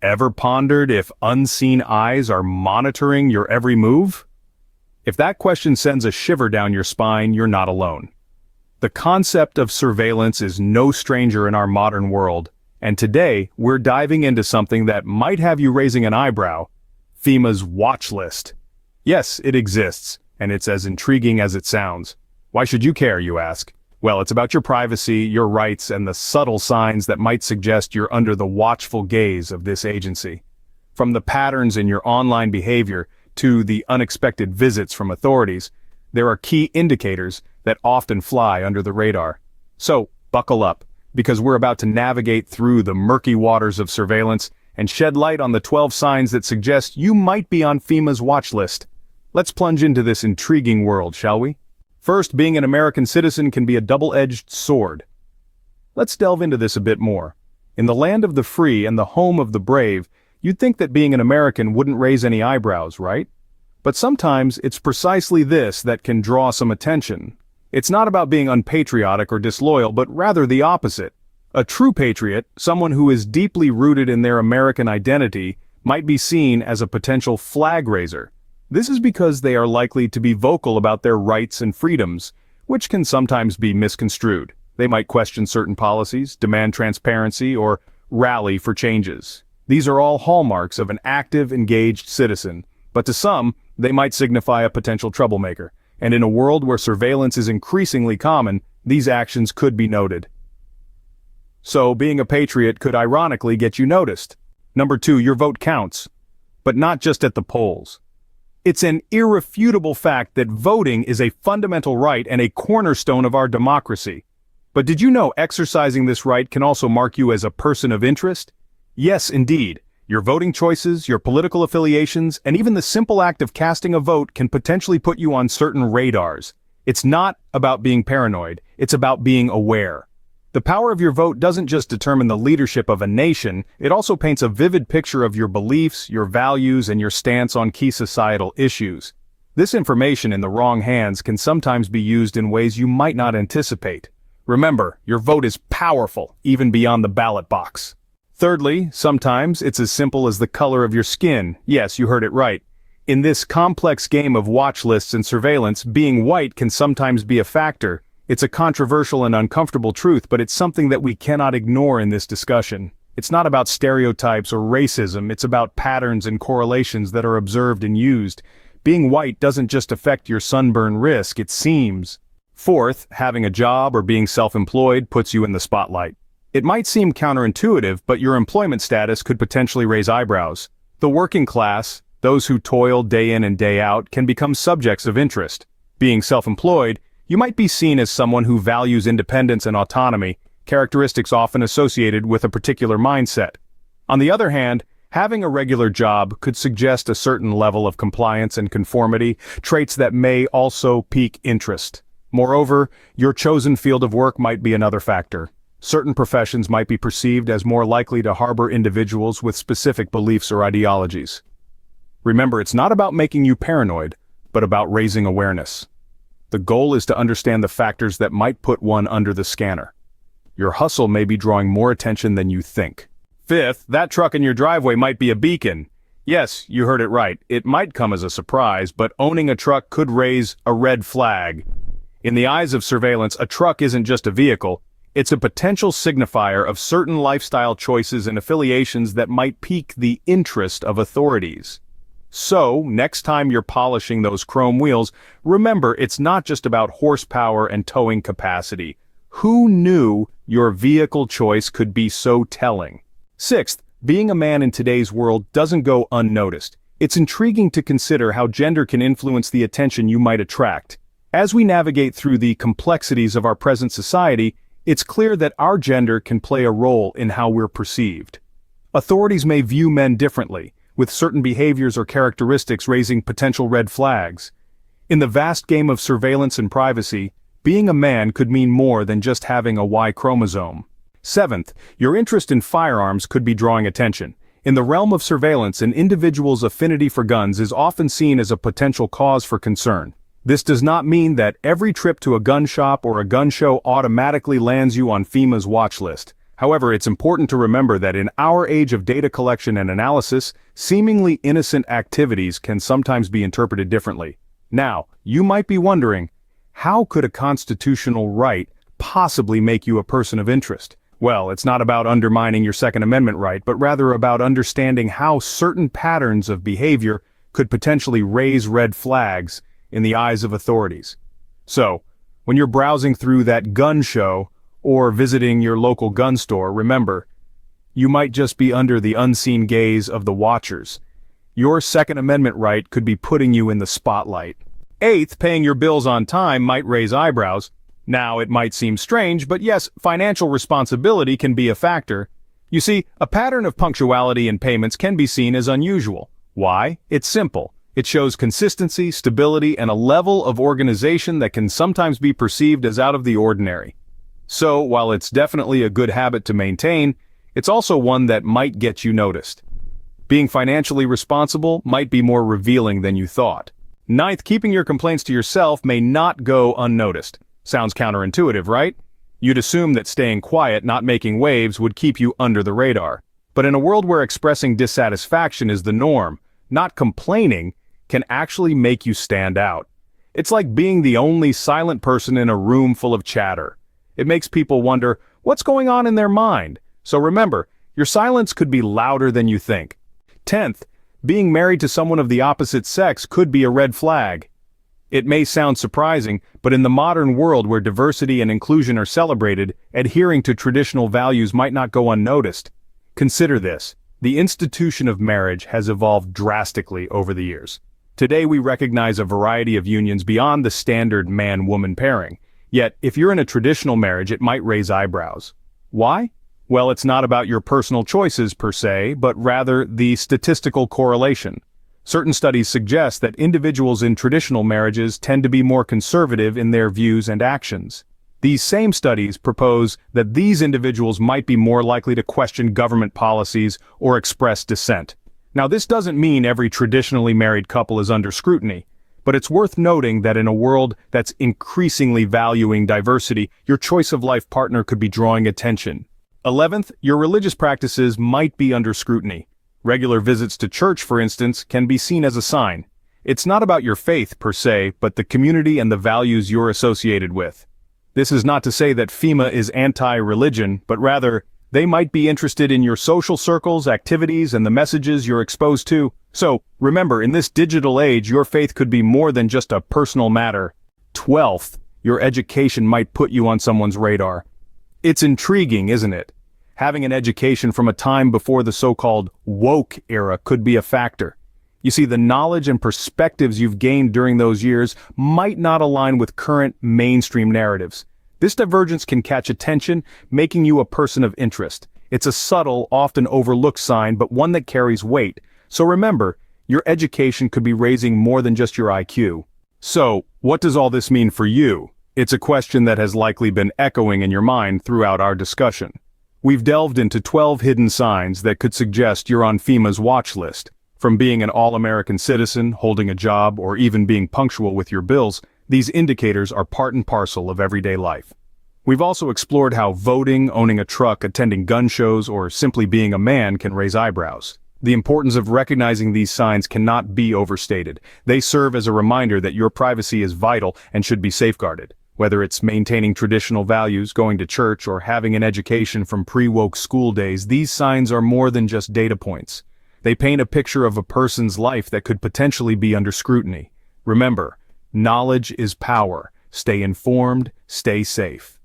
Ever pondered if unseen eyes are monitoring your every move? If that question sends a shiver down your spine, you're not alone. The concept of surveillance is no stranger in our modern world, and today we're diving into something that might have you raising an eyebrow: FEMA's watch list. Yes, it exists, and it's as intriguing as it sounds. Why should you care, you ask? Well, it's about your privacy, your rights, and the subtle signs that might suggest you're under the watchful gaze of this agency. From the patterns in your online behavior to the unexpected visits from authorities, there are key indicators that often fly under the radar. So, buckle up, because we're about to navigate through the murky waters of surveillance and shed light on the 12 signs that suggest you might be on FEMA's watch list. Let's plunge into this intriguing world, shall we? First, being an American citizen can be a double-edged sword. Let's delve into this a bit more. In the land of the free and the home of the brave, you'd think that being an American wouldn't raise any eyebrows, right? But sometimes it's precisely this that can draw some attention. It's not about being unpatriotic or disloyal, but rather the opposite. A true patriot, someone who is deeply rooted in their American identity, might be seen as a potential flag raiser. This is because they are likely to be vocal about their rights and freedoms, which can sometimes be misconstrued. They might question certain policies, demand transparency, or rally for changes. These are all hallmarks of an active, engaged citizen, but to some, they might signify a potential troublemaker. And in a world where surveillance is increasingly common, these actions could be noted. So, being a patriot could ironically get you noticed. Number 2, your vote counts. But not just at the polls. It's an irrefutable fact that voting is a fundamental right and a cornerstone of our democracy. But did you know exercising this right can also mark you as a person of interest? Yes, indeed. Your voting choices, your political affiliations, and even the simple act of casting a vote can potentially put you on certain radars. It's not about being paranoid, it's about being aware. The power of your vote doesn't just determine the leadership of a nation, it also paints a vivid picture of your beliefs, your values, and your stance on key societal issues. This information in the wrong hands can sometimes be used in ways you might not anticipate. Remember, your vote is powerful, even beyond the ballot box. Thirdly, sometimes it's as simple as the color of your skin. Yes, you heard it right. In this complex game of watch lists and surveillance, being white can sometimes be a factor. It's a controversial and uncomfortable truth, but it's something that we cannot ignore in this discussion. It's not about stereotypes or racism, it's about patterns and correlations that are observed and used. Being white doesn't just affect your sunburn risk, it seems. Fourth, having a job or being self-employed puts you in the spotlight. It might seem counterintuitive, but your employment status could potentially raise eyebrows. The working class, those who toil day in and day out, can become subjects of interest. Being self-employed, you might be seen as someone who values independence and autonomy, characteristics often associated with a particular mindset. On the other hand, having a regular job could suggest a certain level of compliance and conformity, traits that may also pique interest. Moreover, your chosen field of work might be another factor. Certain professions might be perceived as more likely to harbor individuals with specific beliefs or ideologies. Remember, it's not about making you paranoid, but about raising awareness. The goal is to understand the factors that might put one under the scanner. Your hustle may be drawing more attention than you think. Fifth, that truck in your driveway might be a beacon. Yes, you heard it right. It might come as a surprise, but owning a truck could raise a red flag. In the eyes of surveillance, a truck isn't just a vehicle, it's a potential signifier of certain lifestyle choices and affiliations that might pique the interest of authorities. So, next time you're polishing those chrome wheels, remember it's not just about horsepower and towing capacity. Who knew your vehicle choice could be so telling? Sixth, being a man in today's world doesn't go unnoticed. It's intriguing to consider how gender can influence the attention you might attract. As we navigate through the complexities of our present society, it's clear that our gender can play a role in how we're perceived. Authorities may view men differently, with certain behaviors or characteristics raising potential red flags. In the vast game of surveillance and privacy, being a man could mean more than just having a Y chromosome. Seventh, your interest in firearms could be drawing attention. In the realm of surveillance, an individual's affinity for guns is often seen as a potential cause for concern. This does not mean that every trip to a gun shop or a gun show automatically lands you on FEMA's watch list. However, it's important to remember that in our age of data collection and analysis, seemingly innocent activities can sometimes be interpreted differently. Now, you might be wondering, how could a constitutional right possibly make you a person of interest? Well, it's not about undermining your Second Amendment right, but rather about understanding how certain patterns of behavior could potentially raise red flags in the eyes of authorities. So, when you're browsing through that gun show or visiting your local gun store, remember, you might just be under the unseen gaze of the watchers. Your Second Amendment right could be putting you in the spotlight. Eighth, paying your bills on time might raise eyebrows. Now, it might seem strange, but yes, financial responsibility can be a factor. You see, a pattern of punctuality in payments can be seen as unusual. Why? It's simple. It shows consistency, stability, and a level of organization that can sometimes be perceived as out of the ordinary. So, while it's definitely a good habit to maintain, it's also one that might get you noticed. Being financially responsible might be more revealing than you thought. Ninth, keeping your complaints to yourself may not go unnoticed. Sounds counterintuitive, right? You'd assume that staying quiet, not making waves, would keep you under the radar. But in a world where expressing dissatisfaction is the norm, not complaining can actually make you stand out. It's like being the only silent person in a room full of chatter. It makes people wonder, what's going on in their mind? So remember, your silence could be louder than you think. 10th, being married to someone of the opposite sex could be a red flag. It may sound surprising, but in the modern world where diversity and inclusion are celebrated, adhering to traditional values might not go unnoticed. Consider this. The institution of marriage has evolved drastically over the years. Today we recognize a variety of unions beyond the standard man-woman pairing. Yet, if you're in a traditional marriage, it might raise eyebrows. Why? Well, it's not about your personal choices per se, but rather the statistical correlation. Certain studies suggest that individuals in traditional marriages tend to be more conservative in their views and actions. These same studies propose that these individuals might be more likely to question government policies or express dissent. Now, this doesn't mean every traditionally married couple is under scrutiny, but it's worth noting that in a world that's increasingly valuing diversity, your choice of life partner could be drawing attention. 11th, your religious practices might be under scrutiny. Regular visits to church, for instance, can be seen as a sign. It's not about your faith per se, but the community and the values you're associated with. This is not to say that FEMA is anti-religion, but rather, they might be interested in your social circles, activities, and the messages you're exposed to. So, remember, in this digital age, your faith could be more than just a personal matter. 12th, your education might put you on someone's radar. It's intriguing, isn't it? Having an education from a time before the so-called woke era could be a factor. You see, the knowledge and perspectives you've gained during those years might not align with current mainstream narratives. This divergence can catch attention, making you a person of interest. It's a subtle, often overlooked sign, but one that carries weight. So remember, your education could be raising more than just your IQ. So, what does all this mean for you? It's a question that has likely been echoing in your mind throughout our discussion. We've delved into 12 hidden signs that could suggest you're on FEMA's watch list. From being an all-American citizen, holding a job, or even being punctual with your bills, these indicators are part and parcel of everyday life. We've also explored how voting, owning a truck, attending gun shows, or simply being a man can raise eyebrows. The importance of recognizing these signs cannot be overstated. They serve as a reminder that your privacy is vital and should be safeguarded. Whether it's maintaining traditional values, going to church, or having an education from pre-woke school days, these signs are more than just data points. They paint a picture of a person's life that could potentially be under scrutiny. Remember, knowledge is power. Stay informed, stay safe.